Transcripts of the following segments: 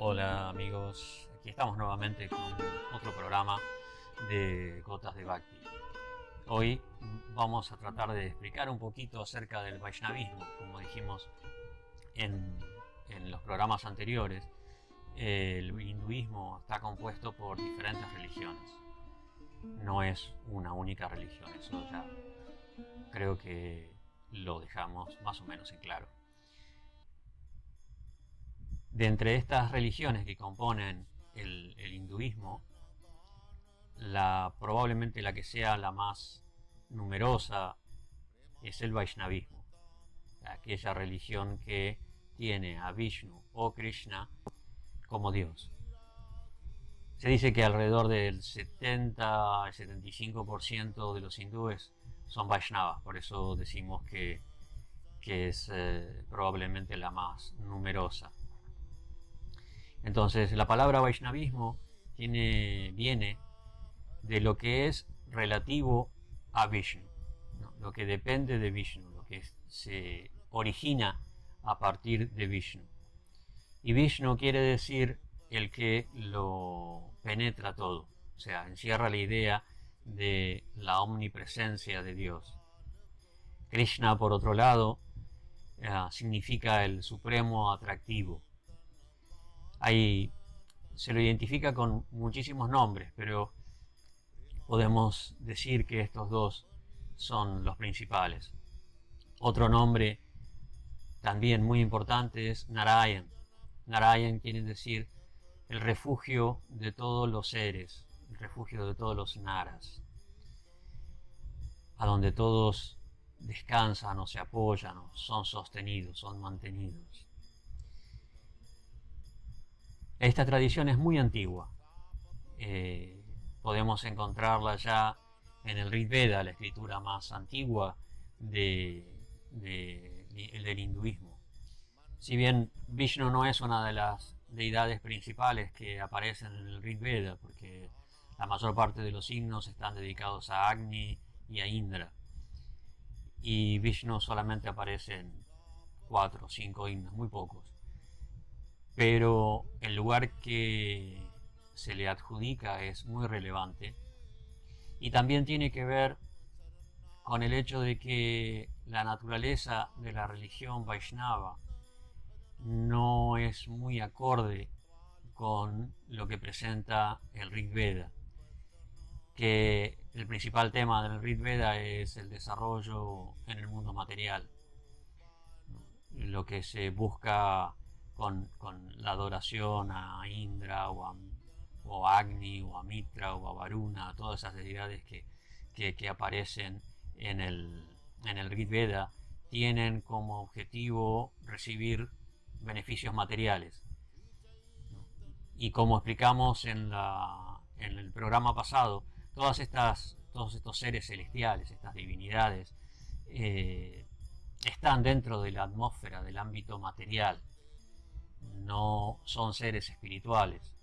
Hola amigos, aquí estamos nuevamente con otro programa de Gotas de Bhakti. Hoy vamos a tratar de explicar un poquito acerca del Vaishnavismo. Como dijimos en los programas anteriores, el hinduismo está compuesto por diferentes religiones. No es una única religión, eso ya creo que lo dejamos más o menos en claro. De entre estas religiones que componen el hinduismo, probablemente la que sea la más numerosa es el Vaishnavismo, aquella religión que tiene a Vishnu o Krishna como Dios. Se dice que alrededor del 70-75% de los hindúes son Vaishnavas, por eso decimos que es probablemente la más numerosa. Entonces, la palabra Vaishnavismo viene de lo que es relativo a Vishnu, ¿no? Lo que depende de Vishnu, lo que se origina a partir de Vishnu. Y Vishnu quiere decir el que lo penetra todo, o sea, encierra la idea de la omnipresencia de Dios. Krishna, por otro lado, significa el supremo atractivo. Se lo identifica con muchísimos nombres, pero podemos decir que estos dos son los principales. Otro nombre también muy importante es Narayan. Narayan quiere decir el refugio de todos los seres, el refugio de todos los naras, a donde todos descansan o se apoyan o son sostenidos, son mantenidos. Esta tradición es muy antigua. Podemos encontrarla ya en el Rig Veda, la escritura más antigua del hinduismo. Si bien Vishnu no es una de las deidades principales que aparecen en el Rig Veda, porque la mayor parte de los himnos están dedicados a Agni y a Indra, y Vishnu solamente aparece en 4 o 5 himnos, muy pocos. Pero el lugar que se le adjudica es muy relevante y también tiene que ver con el hecho de que la naturaleza de la religión Vaishnava no es muy acorde con lo que presenta el Rig Veda, que el principal tema del Rig Veda es el desarrollo en el mundo material, lo que se busca con la adoración a Indra o a Agni o a Mitra o a Varuna, todas esas deidades que aparecen en el Rig Veda, tienen como objetivo recibir beneficios materiales. Y como explicamos en el programa pasado, todos estos seres celestiales, estas divinidades, están dentro de la atmósfera, del ámbito material, no son seres espirituales.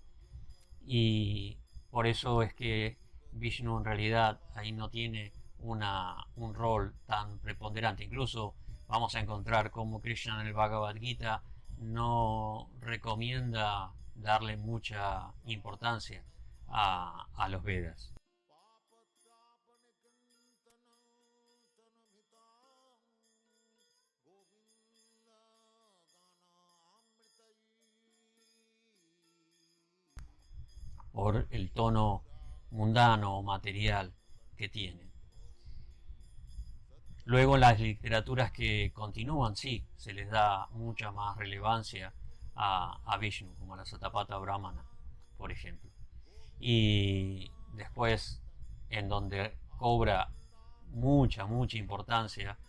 Y por eso es que Vishnu en realidad ahí no tiene un rol tan preponderante. Incluso vamos a encontrar como Krishna en el Bhagavad Gita no recomienda darle mucha importancia a los Vedas. Por el tono mundano o material que tiene. Luego las literaturas que continúan, sí, se les da mucha más relevancia a Vishnu, como la Satapatha Brahmana, por ejemplo. Y después, en donde cobra mucha importancia,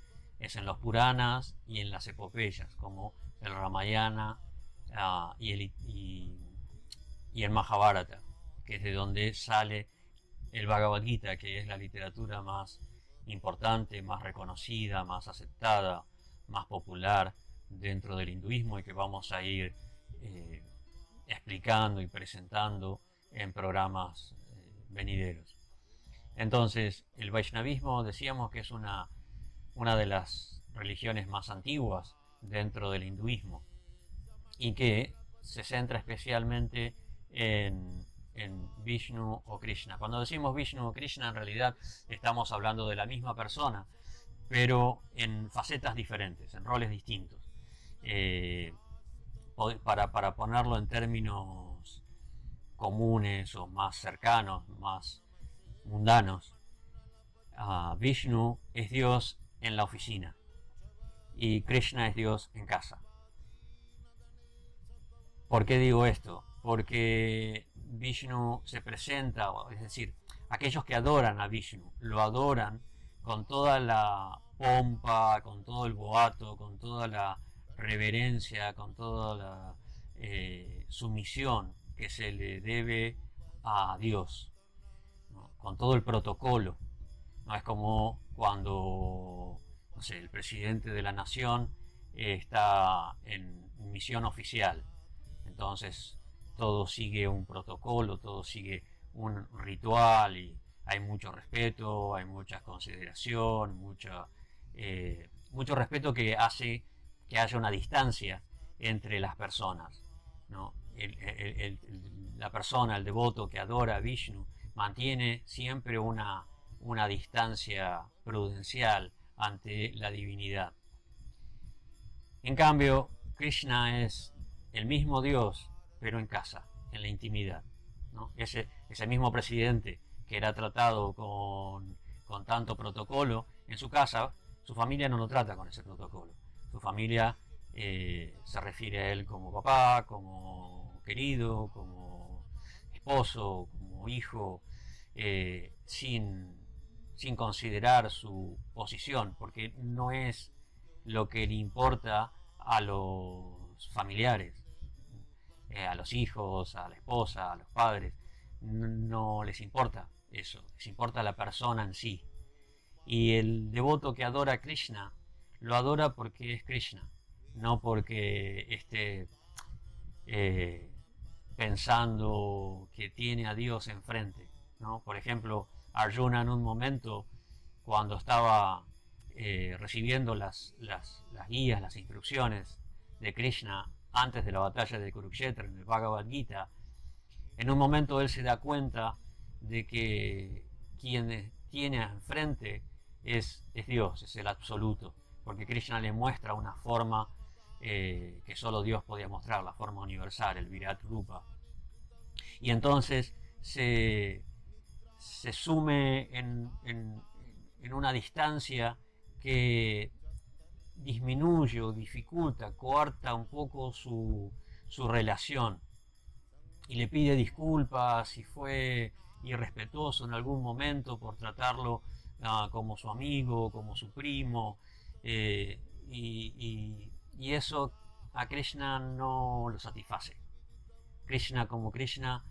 es en los Puranas y en las epopeyas, como el Ramayana y el Mahabharata, que es de donde sale el Bhagavad Gita, que es la literatura más importante, más reconocida, más aceptada, más popular dentro del hinduismo y que vamos a ir explicando y presentando en programas venideros. Entonces, el Vaishnavismo decíamos que es una de las religiones más antiguas dentro del hinduismo y que se centra especialmente en Vishnu o Krishna. Cuando decimos Vishnu o Krishna, en realidad estamos hablando de la misma persona, pero en facetas diferentes, en roles distintos. Para ponerlo en términos comunes o más cercanos, más mundanos, Vishnu es Dios en la oficina y Krishna es Dios en casa. ¿Por qué digo esto? Porque Vishnu se presenta, es decir, aquellos que adoran a Vishnu, lo adoran con toda la pompa, con todo el boato, con toda la reverencia, con toda la sumisión que se le debe a Dios, ¿no? Con todo el protocolo. No es como cuando, no sé, el presidente de la nación está en misión oficial. Entonces todo sigue un protocolo, todo sigue un ritual y hay mucho respeto, hay mucha consideración, mucho respeto que hace que haya una distancia entre las personas, ¿no? La persona, el devoto que adora a Vishnu, mantiene siempre una distancia prudencial ante la divinidad. En cambio, Krishna es el mismo Dios, pero en casa, en la intimidad, ¿no? Ese mismo presidente que era tratado con tanto protocolo, en su casa, su familia no lo trata con ese protocolo. Su familia se refiere a él como papá, como querido, como esposo, como hijo, sin considerar su posición, porque no es lo que le importa a los familiares, a los hijos, a la esposa, a los padres. No les importa eso, les importa la persona en sí. Y el devoto que adora a Krishna lo adora porque es Krishna, no porque esté pensando que tiene a Dios enfrente, ¿no? Por ejemplo, Arjuna en un momento, cuando estaba recibiendo las guías, las instrucciones de Krishna antes de la batalla de Kurukshetra en el Bhagavad Gita, en un momento él se da cuenta de que quien tiene enfrente es Dios, es el absoluto, porque Krishna le muestra una forma que solo Dios podía mostrar, la forma universal, el Virat Rupa. Y entonces se sume en una distancia que disminuye o dificulta, coarta un poco su relación, y le pide disculpas si fue irrespetuoso en algún momento por tratarlo como su amigo, como su primo, y eso a Krishna no lo satisface. Krishna como Krishna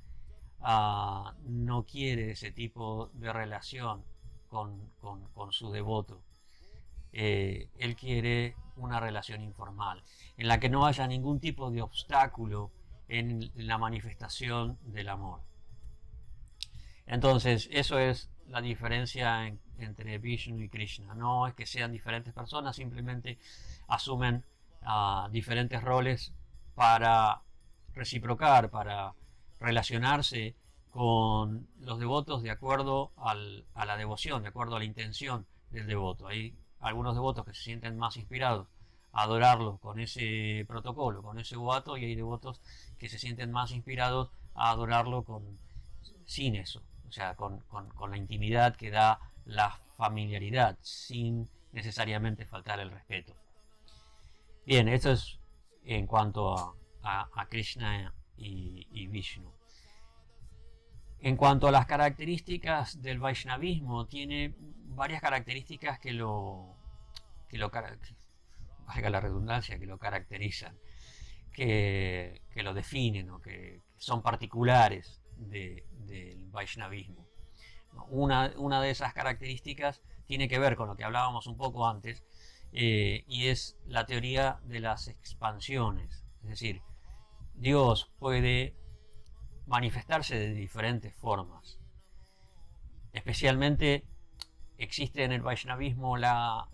no quiere ese tipo de relación con su devoto. Él quiere una relación informal, en la que no haya ningún tipo de obstáculo en la manifestación del amor. Entonces, eso es la diferencia entre Vishnu y Krishna. No es que sean diferentes personas, simplemente asumen diferentes roles para reciprocar, para relacionarse con los devotos de acuerdo a la devoción, de acuerdo a la intención del devoto. Hay algunos devotos que se sienten más inspirados a adorarlo con ese protocolo, con ese boato, y hay devotos que se sienten más inspirados a adorarlo sin eso, o sea, con la intimidad que da la familiaridad, sin necesariamente faltar el respeto. Bien, esto es en cuanto a Krishna y Vishnu. En cuanto a las características del Vaishnavismo, tiene varias características que valga la redundancia, que lo caracterizan, que lo definen o que son particulares del Vaishnavismo. Una de esas características tiene que ver con lo que hablábamos un poco antes, y es la teoría de las expansiones. Es decir, Dios puede manifestarse de diferentes formas. Especialmente existe en el Vaishnavismo la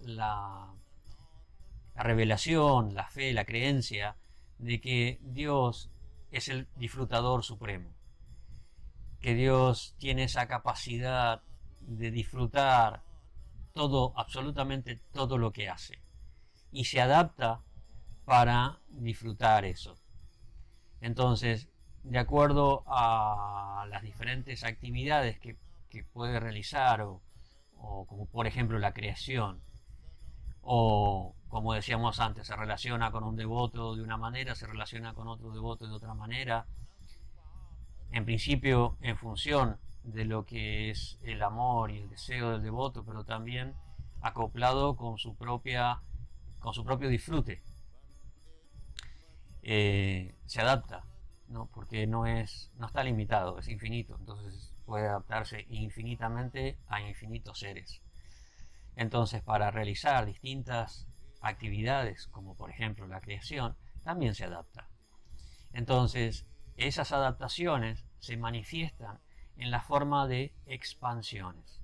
revelación, la fe, la creencia de que Dios es el disfrutador supremo, que Dios tiene esa capacidad de disfrutar todo, absolutamente todo lo que hace, y se adapta para disfrutar eso. Entonces, de acuerdo a las diferentes actividades que puede realizar, o como por ejemplo la creación, o como decíamos antes, se relaciona con un devoto de una manera, se relaciona con otro devoto de otra manera, en principio en función de lo que es el amor y el deseo del devoto, pero también acoplado con su propio disfrute. Se adapta, ¿no? Porque no está limitado, es infinito, entonces puede adaptarse infinitamente a infinitos seres. Entonces, para realizar distintas actividades, como por ejemplo la creación, también se adapta. Entonces, esas adaptaciones se manifiestan en la forma de expansiones.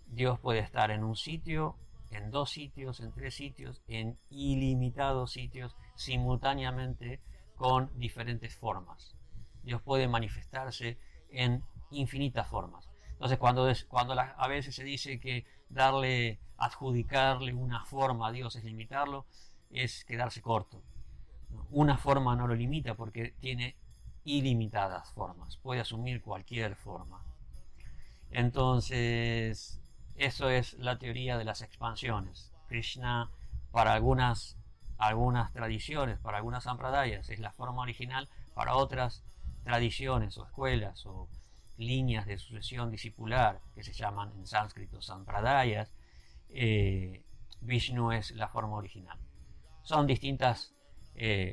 Dios puede estar en un sitio, en 2 sitios, en 3 sitios, en ilimitados sitios, simultáneamente, con diferentes formas. Dios puede manifestarse en infinitas formas. Entonces, cuando a veces se dice que adjudicarle una forma a Dios es limitarlo, es quedarse corto. Una forma no lo limita porque tiene ilimitadas formas, puede asumir cualquier forma. Entonces, eso es la teoría de las expansiones. Krishna, para algunas tradiciones, para algunas sampradayas, es la forma original, para otras tradiciones o escuelas o líneas de sucesión discipular, que se llaman en sánscrito sampradayas, Vishnu es la forma original. Son distintas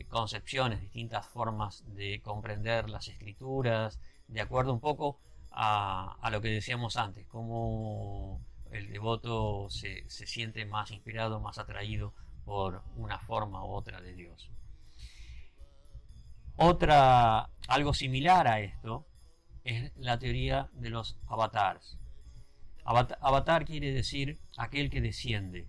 concepciones, distintas formas de comprender las escrituras, de acuerdo un poco a lo que decíamos antes, cómo el devoto se siente más inspirado, más atraído por una forma u otra de Dios. Algo similar a esto es la teoría de los avatars. Avatar quiere decir aquel que desciende.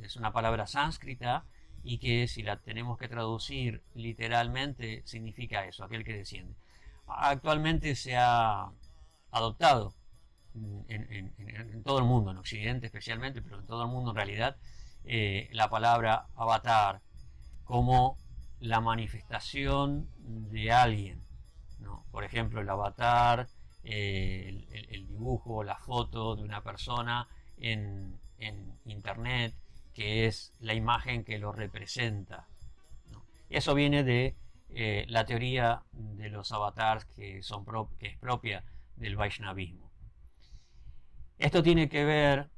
Es una palabra sánscrita y que, si la tenemos que traducir literalmente, significa eso, aquel que desciende. Actualmente se ha adoptado en todo el mundo, en Occidente especialmente, pero en todo el mundo en realidad, la palabra avatar como la manifestación de alguien, ¿no? Por ejemplo, el avatar, el dibujo, la foto de una persona en internet, que es la imagen que lo representa, ¿no? Eso viene de la teoría de los avatars que es propia del Vaishnavismo. Esto tiene que ver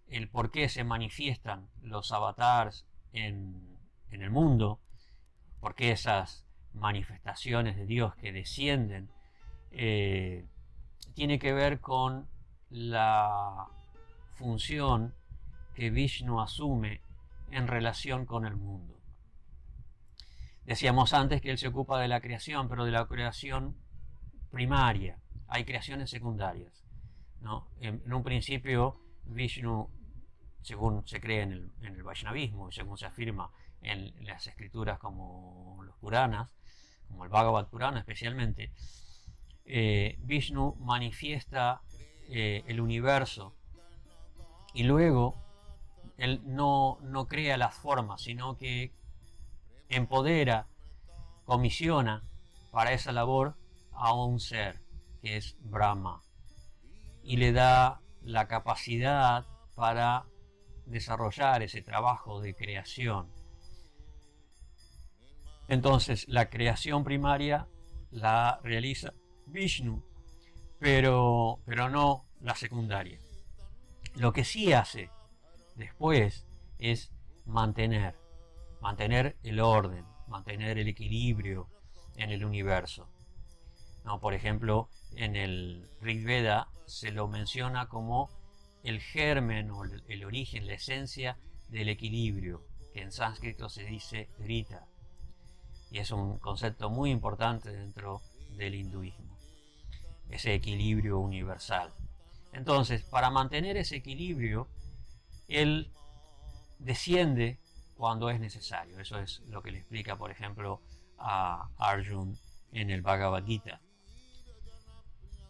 el por qué se manifiestan los avatars en el mundo, por qué esas manifestaciones de Dios que descienden, tiene que ver con la función que Vishnu asume en relación con el mundo. Decíamos antes que él se ocupa de la creación, pero de la creación primaria. Hay creaciones secundarias, ¿no? En un principio, Vishnu, según se cree en el Vaishnavismo y según se afirma en las escrituras como los Puranas, como el Bhagavad Purana especialmente, Vishnu manifiesta el universo y luego él no crea las formas, sino que empodera, comisiona para esa labor a un ser que es Brahma y le da la capacidad para desarrollar ese trabajo de creación. Entonces, la creación primaria la realiza Vishnu, pero no la secundaria. Lo que sí hace después es mantener el orden, mantener el equilibrio en el universo, ¿no? Por ejemplo, en el Rig Veda se lo menciona como el germen o el origen, la esencia del equilibrio, que en sánscrito se dice Rita, y es un concepto muy importante dentro del hinduismo, ese equilibrio universal. Entonces, para mantener ese equilibrio, él desciende cuando es necesario. Eso es lo que le explica, por ejemplo, a Arjuna en el Bhagavad Gita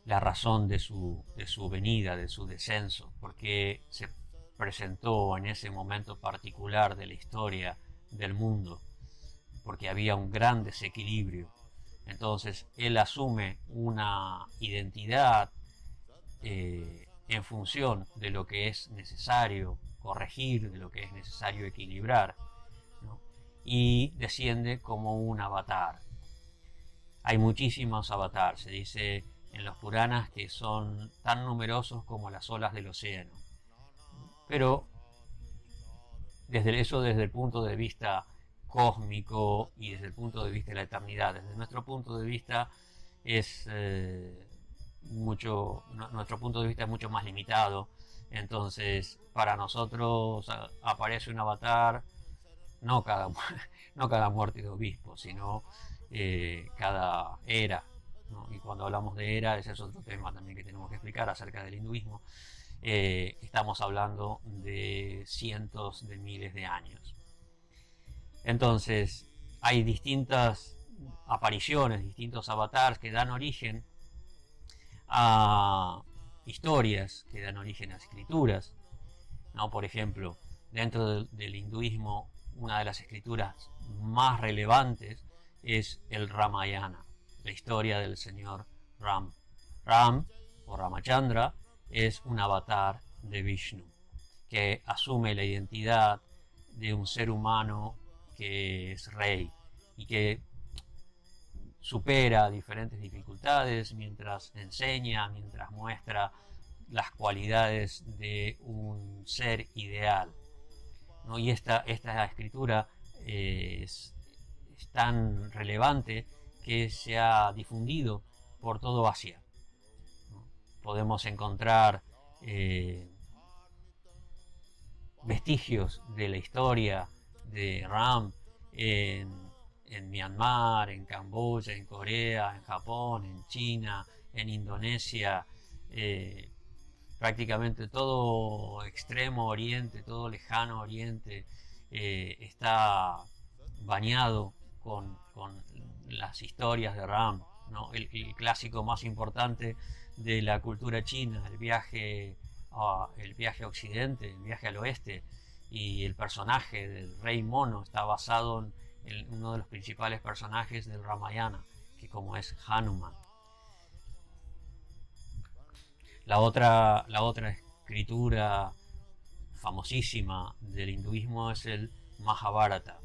la razón de su venida, de su descenso, porque se presentó en ese momento particular de la historia del mundo, porque había un gran desequilibrio. Entonces él asume una identidad en función de lo que es necesario corregir, de lo que es necesario equilibrar, ¿no? Y desciende como un avatar. Hay muchísimos avatars, se dice en los Puranas que son tan numerosos como las olas del océano. Pero desde el punto de vista cósmico y desde el punto de vista de la eternidad, desde nuestro punto de vista es nuestro punto de vista es mucho más limitado. Entonces para nosotros aparece un avatar no cada muerte de obispo, sino cada era, ¿no? Y cuando hablamos de era, ese es otro tema también que tenemos que explicar acerca del hinduismo. Estamos hablando de cientos de miles de años. Entonces hay distintas apariciones, distintos avatars que dan origen a historias, que dan origen a escrituras, ¿no? Por ejemplo, dentro del hinduismo, una de las escrituras más relevantes es el Ramayana, la historia del señor Ram. Ram o Ramachandra es un avatar de Vishnu que asume la identidad de un ser humano que es rey y que supera diferentes dificultades mientras enseña, mientras muestra las cualidades de un ser ideal, ¿no? Y esta escritura es tan relevante que se ha difundido por todo Asia, ¿no? Podemos encontrar vestigios de la historia de Ram en Myanmar, en Camboya, en Corea, en Japón, en China, en Indonesia, prácticamente todo extremo oriente, todo lejano oriente está bañado con las historias de Ram, ¿no? El clásico más importante de la cultura china, el viaje a Occidente, el viaje al oeste, y el personaje del rey mono está basado en uno de los principales personajes del Ramayana, que como es Hanuman. La otra escritura famosísima del hinduismo es el Mahabharata.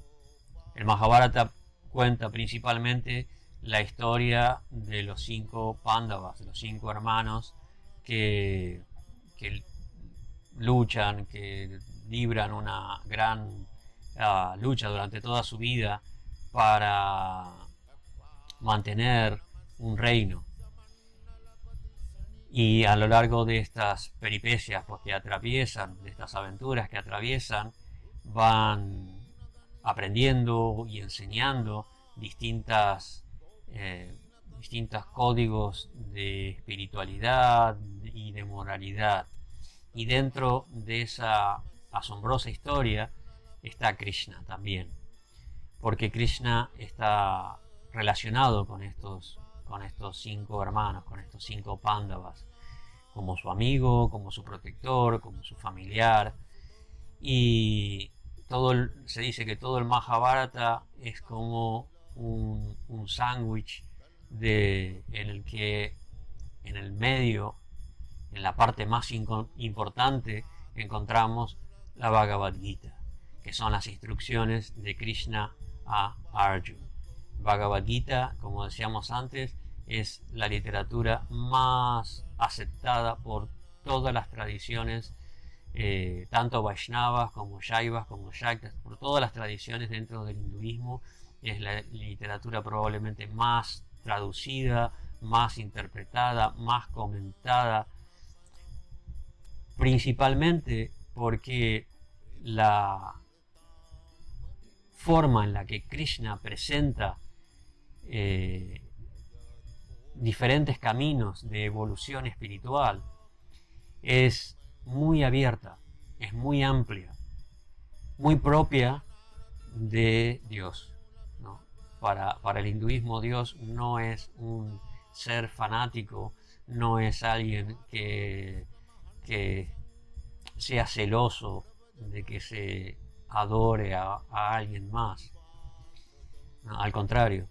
El Mahabharata cuenta principalmente la historia de los 5 Pándavas, de los 5 hermanos que luchan, que libran una gran lucha durante toda su vida para mantener un reino. Y a lo largo de estas peripecias que atraviesan, de estas aventuras que atraviesan, van aprendiendo y enseñando distintos códigos de espiritualidad y de moralidad. Y dentro de esa asombrosa historia está Krishna también, porque Krishna está relacionado con estos 5 hermanos, con estos 5 Pándavas, como su amigo, como su protector, como su familiar. Y se dice que todo el Mahabharata es como un sándwich en el que en el medio, en la parte más importante, encontramos la Bhagavad Gita, que son las instrucciones de Krishna a Arjuna. Bhagavad Gita, como decíamos antes, es la literatura más aceptada por todas las tradiciones, tanto Vaishnavas como Shaivas como Shaktas, por todas las tradiciones dentro del hinduismo. Es la literatura probablemente más traducida, más interpretada, más comentada, principalmente porque la forma en la que Krishna presenta diferentes caminos de evolución espiritual es muy abierta, es muy amplia, muy propia de Dios, ¿no? Para el hinduismo Dios no es un ser fanático, no es alguien que sea celoso de que se adore a alguien más. No, al contrario,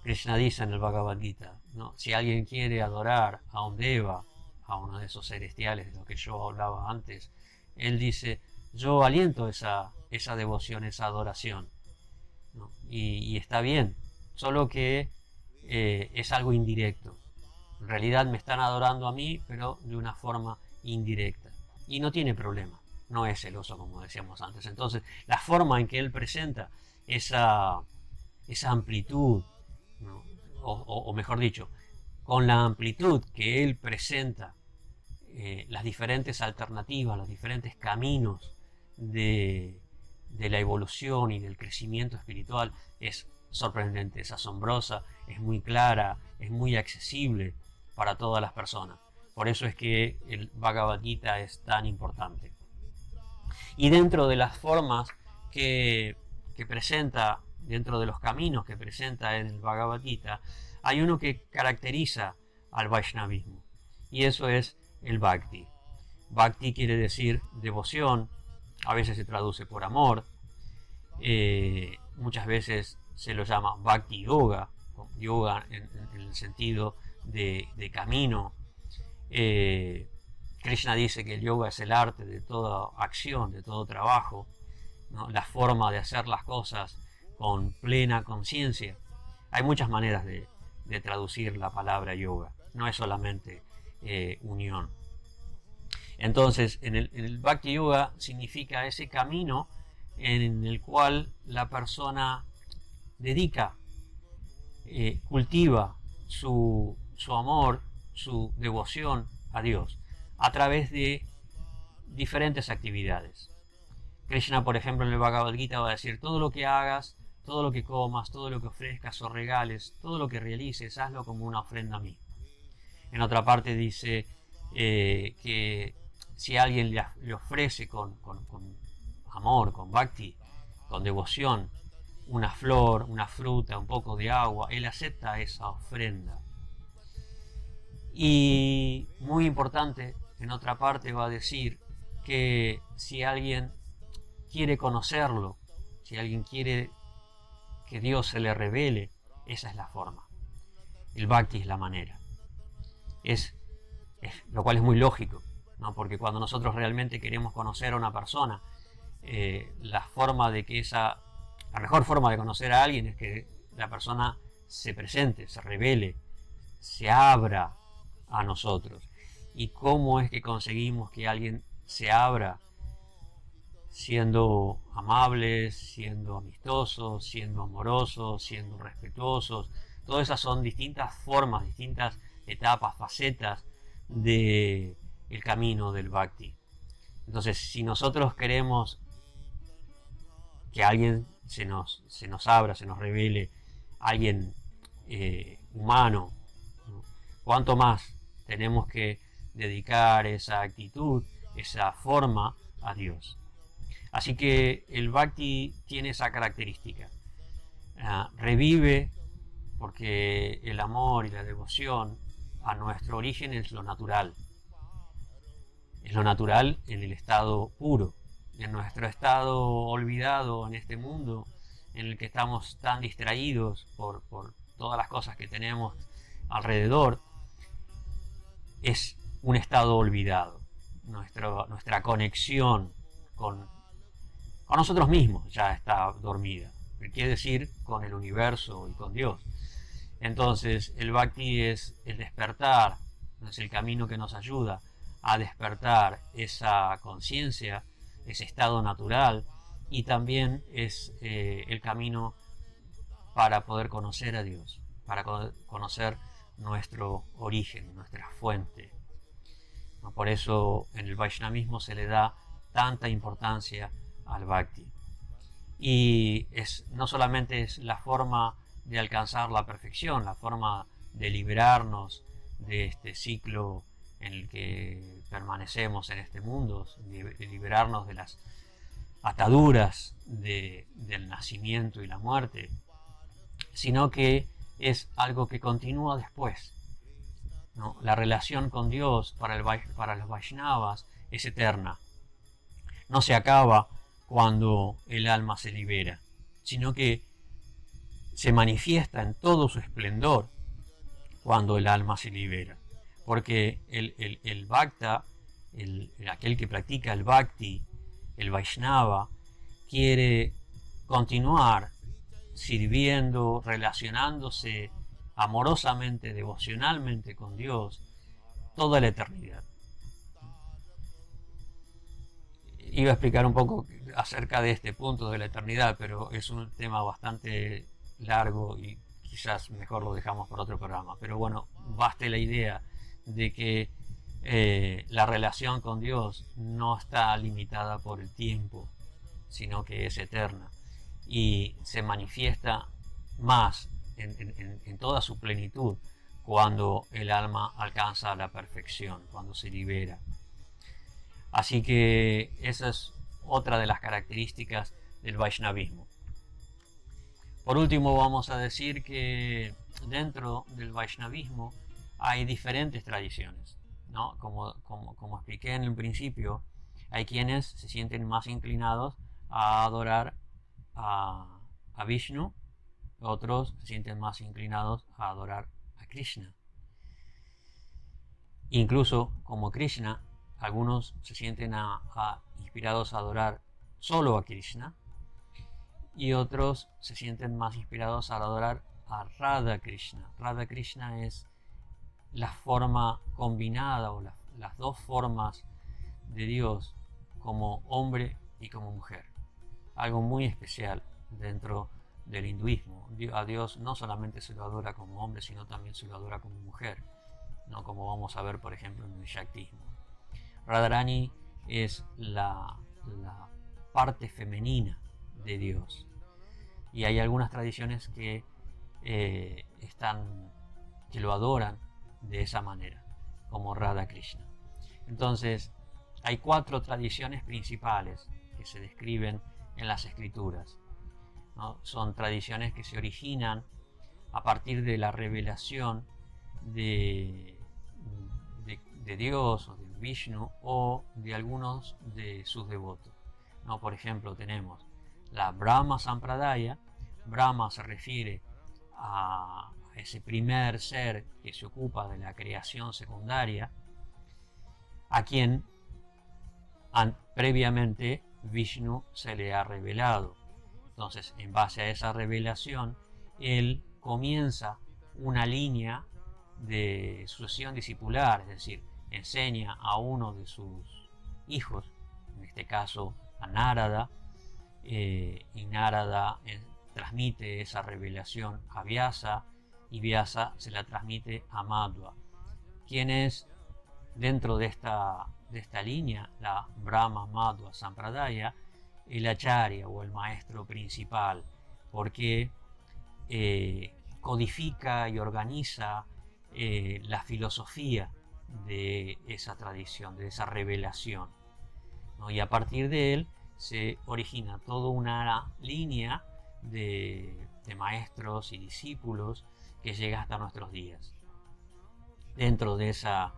Krishna dice en el Bhagavad Gita, ¿no? Si alguien quiere adorar a un deva, a uno de esos celestiales de los que yo hablaba antes, él dice, yo aliento esa devoción, esa adoración, ¿no? Y está bien, solo que es algo indirecto. En realidad me están adorando a mí, pero de una forma indirecta. Y no tiene problema, no es celoso como decíamos antes. Entonces, la forma en que él presenta esa amplitud, ¿no? O mejor dicho, con la amplitud que él presenta las diferentes alternativas, los diferentes caminos de la evolución y del crecimiento espiritual, es sorprendente, es asombrosa, es muy clara, es muy accesible para todas las personas. Por eso es que el Bhagavad Gita es tan importante. Y dentro de las formas que presenta, dentro de los caminos que presenta en el Bhagavad Gita, hay uno que caracteriza al Vaishnavismo, y eso es el Bhakti. Bhakti quiere decir devoción, a veces se traduce por amor, muchas veces se lo llama Bhakti Yoga, yoga en el sentido de camino. Krishna dice que el yoga es el arte de toda acción, de todo trabajo, ¿no? La forma de hacer las cosas con plena conciencia. Hay muchas maneras de traducir la palabra yoga, no es solamente unión. Entonces, en el Bhakti Yoga significa ese camino en el cual la persona dedica, cultiva su amor, su devoción a Dios a través de diferentes actividades. Krishna, por ejemplo, en el Bhagavad Gita va a decir, todo lo que hagas, todo lo que comas, todo lo que ofrezcas o regales, todo lo que realices, hazlo como una ofrenda a mí. En otra parte dice que si alguien le ofrece con amor, con bhakti, con devoción, una flor, una fruta, un poco de agua, él acepta esa ofrenda. Y muy importante, en otra parte va a decir que si alguien quiere conocerlo, si alguien quiere que Dios se le revele, esa es la forma. El bhakti es la manera. Lo cual es muy lógico, ¿no? Porque cuando nosotros realmente queremos conocer a una persona, la mejor forma de conocer a alguien es que la persona se presente, se revele, se abra a nosotros. ¿Y cómo es que conseguimos que alguien se abra? Siendo amables, siendo amistosos, siendo amorosos, siendo respetuosos. Todas esas son distintas formas, distintas etapas, facetas del camino del Bhakti. Entonces, si nosotros queremos que alguien se nos abra, se nos revele, alguien humano, ¿no? ¿Cuánto más tenemos que dedicar esa actitud, esa forma a Dios? Así que el Bhakti tiene esa característica. Revive, porque el amor y la devoción a nuestro origen es lo natural. Es lo natural en el estado puro. En nuestro estado olvidado en este mundo, en el que estamos tan distraídos por todas las cosas que tenemos alrededor, es un estado olvidado. Nuestra conexión con nosotros mismos ya está dormida. Quiere decir con el universo y con Dios. Entonces el Bhakti es el despertar, es el camino que nos ayuda a despertar esa conciencia, ese estado natural, y también es el camino para poder conocer a Dios, para conocer nuestro origen, nuestra fuente. Por eso en el Vaishnavismo se le da tanta importancia al Bhakti. Y no solamente es la forma de alcanzar la perfección, la forma de liberarnos de este ciclo en el que permanecemos en este mundo, de liberarnos de las ataduras del nacimiento y la muerte, sino que es algo que continúa después, ¿no? La relación con Dios para los Vaishnavas es eterna. No se acaba cuando el alma se libera, sino que se manifiesta en todo su esplendor cuando el alma se libera. Porque el Bhakta, aquel que practica el Bhakti, el Vaishnava, quiere continuar sirviendo, relacionándose amorosamente, devocionalmente con Dios toda la eternidad. Iba a explicar un poco acerca de este punto de la eternidad, pero es un tema bastante largo y quizás mejor lo dejamos para otro programa. Pero bueno, baste la idea de que la relación con Dios no está limitada por el tiempo, sino que es eterna y se manifiesta más en toda su plenitud cuando el alma alcanza la perfección, cuando se libera. Así que esa es otra de las características del Vaishnavismo. Por último, vamos a decir que dentro del Vaishnavismo hay diferentes tradiciones, ¿no? Como expliqué en el principio, hay quienes se sienten más inclinados a adorar a Vishnu, otros se sienten más inclinados a adorar a Krishna. Incluso como Krishna, algunos se sienten inspirados a adorar solo a Krishna y otros se sienten más inspirados a adorar a Radha Krishna. Radha Krishna es la forma combinada o las dos formas de Dios como hombre y como mujer. Algo muy especial dentro del hinduismo. A Dios no solamente se lo adora como hombre, sino también se lo adora como mujer, ¿no? Como vamos a ver, por ejemplo, en el Shaktismo. Radharani es la parte femenina de Dios. Y hay algunas tradiciones que lo adoran de esa manera, como Radha Krishna. Entonces, hay 4 tradiciones principales que se describen en las escrituras, ¿no? Son tradiciones que se originan a partir de la revelación de Dios o de Vishnu o de algunos de sus devotos, ¿no? Por ejemplo, tenemos la Brahma Sampradaya. Brahma se refiere a ese primer ser que se ocupa de la creación secundaria, a quien previamente Vishnu se le ha revelado. Entonces, en base a esa revelación, él comienza una línea de sucesión discipular, es decir, enseña a uno de sus hijos, en este caso a Narada, y Narada transmite esa revelación a Vyasa y Vyasa se la transmite a Madhva, quien es, dentro de esta línea, la Brahma Madhva Sampradaya, el acharya o el maestro principal, porque codifica y organiza la filosofía de esa tradición, de esa revelación, ¿no? Y a partir de él se origina toda una línea de maestros y discípulos que llega hasta nuestros días. Dentro de esa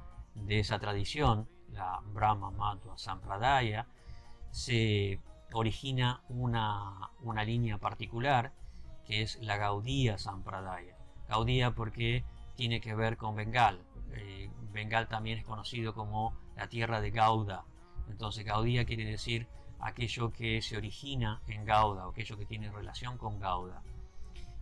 tradición, la Brahma Madhva Sampradaya, se origina una línea particular que es la Gaudiya Sampradaya. Gaudiya porque tiene que ver con Bengal. Bengal también es conocido como la tierra de Gauda. Entonces Gaudiya quiere decir aquello que se origina en Gauda, o aquello que tiene relación con Gauda.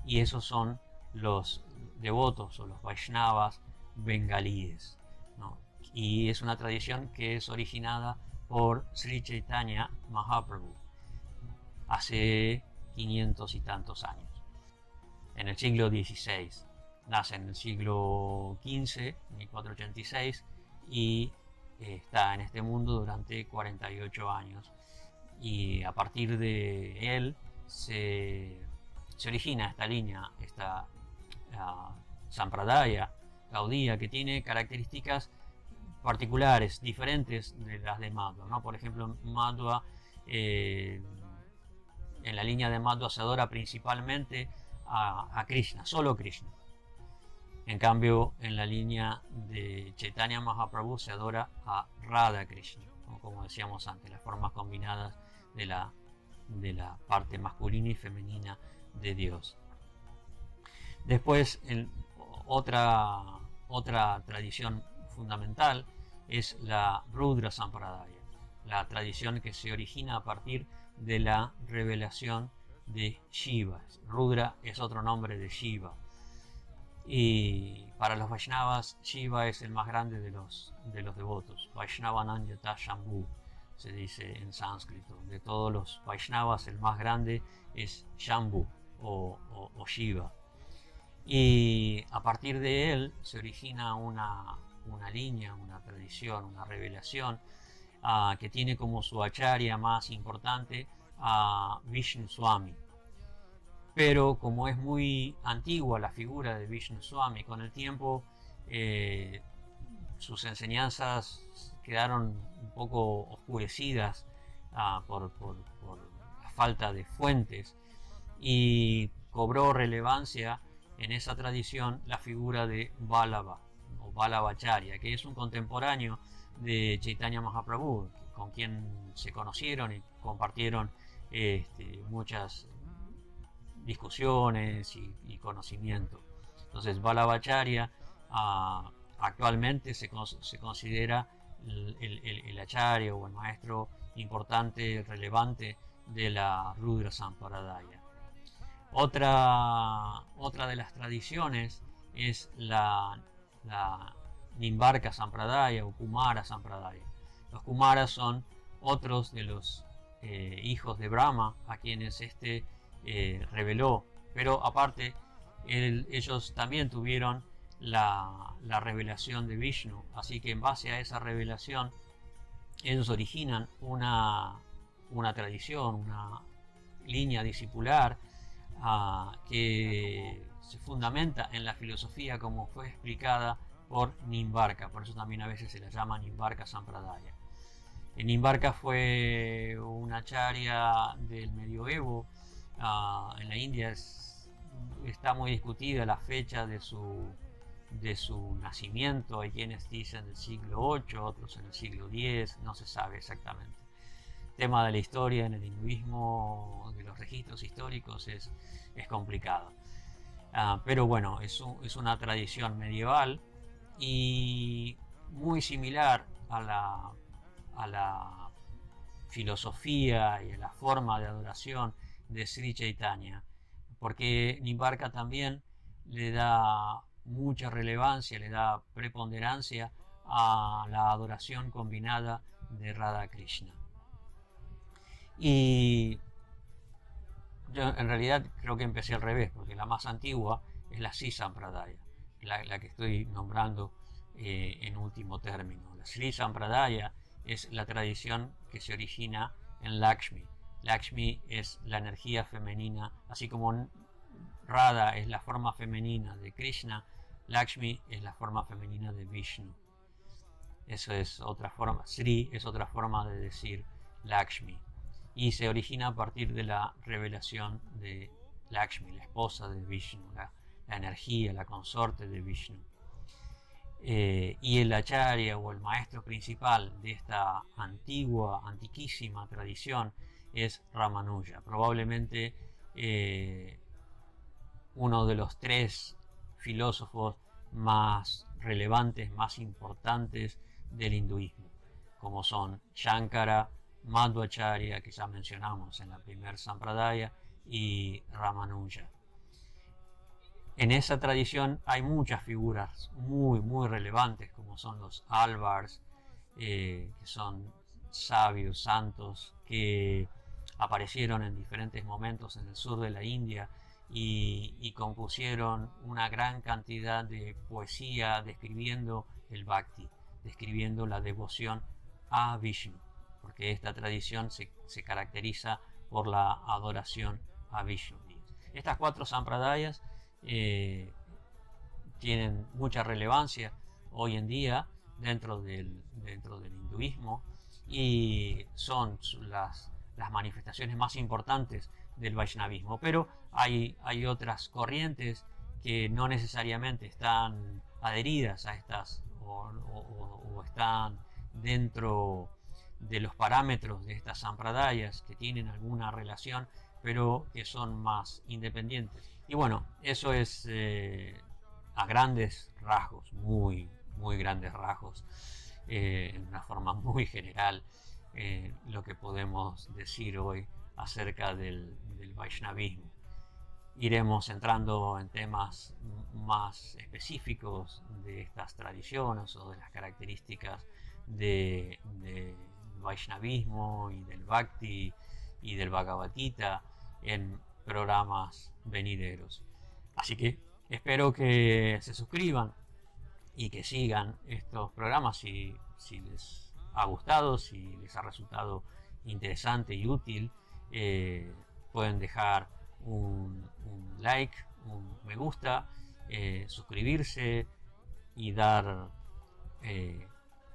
Y esos son los devotos o los Vaishnavas bengalíes, ¿no? Y es una tradición que es originada por Sri Chaitanya Mahaprabhu hace 500 y tantos años, en el siglo XVI. Nace en el siglo XV, 1486, y está en este mundo durante 48 años. Y a partir de él se origina esta línea, esta Sampradaya Gaudiya, que tiene características particulares, diferentes de las de Madhva, ¿no? Por ejemplo, Madhva, en la línea de Madhva se adora principalmente a Krishna, solo Krishna. En cambio, en la línea de Chaitanya Mahaprabhu se adora a Radha Krishna, ¿no? Como decíamos antes, las formas combinadas de la parte masculina y femenina de Dios. Después, otra tradición fundamental es la Rudra Sampradaya, la tradición que se origina a partir de la revelación de Shiva. Rudra es otro nombre de Shiva. Y para los Vaishnavas, Shiva es el más grande de los devotos. Vaishnavananyata Shambhu se dice en sánscrito. De todos los Vaishnavas, el más grande es Shambhu o Shiva. Y a partir de él se origina una línea, una tradición, una revelación que tiene como su acharya más importante a Vishnu Swami. Pero como es muy antigua la figura de Vishnu Swami, con el tiempo sus enseñanzas quedaron un poco oscurecidas por la falta de fuentes, y cobró relevancia en esa tradición la figura de Vallabha o Vallabhacharya, que es un contemporáneo de Chaitanya Mahaprabhu, con quien se conocieron y compartieron muchas discusiones y conocimiento. Entonces Vallabhacharya actualmente se considera el acharya o el maestro importante, relevante de la Rudra Sampradaya. Otra de las tradiciones es la Nimbarka Sampradaya o Kumara Sampradaya. Los Kumaras son otros de los hijos de Brahma a quienes reveló, pero aparte ellos también tuvieron la revelación de Vishnu, así que en base a esa revelación ellos originan una tradición, una línea discipular que se fundamenta en la filosofía como fue explicada por Nimbarka. Por eso también a veces se la llama Nimbarka Sampradaya. Nimbarka fue una acharya del medioevo. En la India está muy discutida la fecha de su nacimiento. Hay quienes dicen del siglo VIII, otros en el siglo X, no se sabe exactamente. El tema de la historia en el hinduismo, de los registros históricos, es complicado. Pero bueno, es una tradición medieval y muy similar a la filosofía y a la forma de adoración de Sri Chaitanya, porque Nimbarka también le da mucha relevancia, le da preponderancia a la adoración combinada de Radha Krishna. Y yo en realidad creo que empecé al revés, porque la más antigua es la Sri Sampradaya, la que estoy nombrando en último término. La Sri Sampradaya es la tradición que se origina en Lakshmi. Lakshmi es la energía femenina, así como Radha es la forma femenina de Krishna, Lakshmi es la forma femenina de Vishnu. Eso es otra forma, Sri es otra forma de decir Lakshmi. Y se origina a partir de la revelación de Lakshmi, la esposa de Vishnu, la energía, la consorte de Vishnu. Y el acharya o el maestro principal de esta antiquísima tradición es Ramanuja, probablemente uno de los 3 filósofos más relevantes, más importantes del hinduismo, como son Shankara, Madhvacharya, que ya mencionamos en la primera Sampradaya, y Ramanuja. En esa tradición hay muchas figuras muy relevantes, como son los Alvars, que son sabios, santos, que aparecieron en diferentes momentos en el sur de la India y compusieron una gran cantidad de poesía describiendo el Bhakti, describiendo la devoción a Vishnu, porque esta tradición se caracteriza por la adoración a Vishnu. Estas 4 sampradayas tienen mucha relevancia hoy en día dentro del hinduismo y son las manifestaciones más importantes del Vaishnavismo, pero hay otras corrientes que no necesariamente están adheridas a estas o están dentro de los parámetros de estas sampradayas, que tienen alguna relación pero que son más independientes. Y bueno, eso es a grandes rasgos, muy grandes rasgos, en una forma muy general, lo que podemos decir hoy acerca del Vaishnavismo. Iremos entrando en temas más específicos de estas tradiciones o de las características del Vaishnavismo y del Bhakti y del Bhagavad Gita en programas venideros. Así que espero que se suscriban y que sigan estos programas si les ha gustado, si les ha resultado interesante y útil. Pueden dejar un like, un me gusta, suscribirse y dar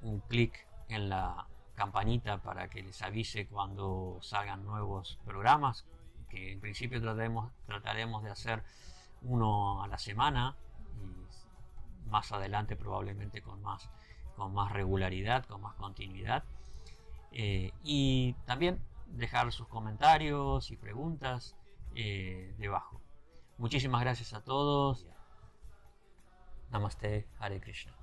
un clic en la campanita para que les avise cuando salgan nuevos programas, que en principio trataremos de hacer uno a la semana y más adelante probablemente con más regularidad, con más continuidad. Y también dejar sus comentarios y preguntas debajo. Muchísimas gracias a todos. Namaste, Hare Krishna.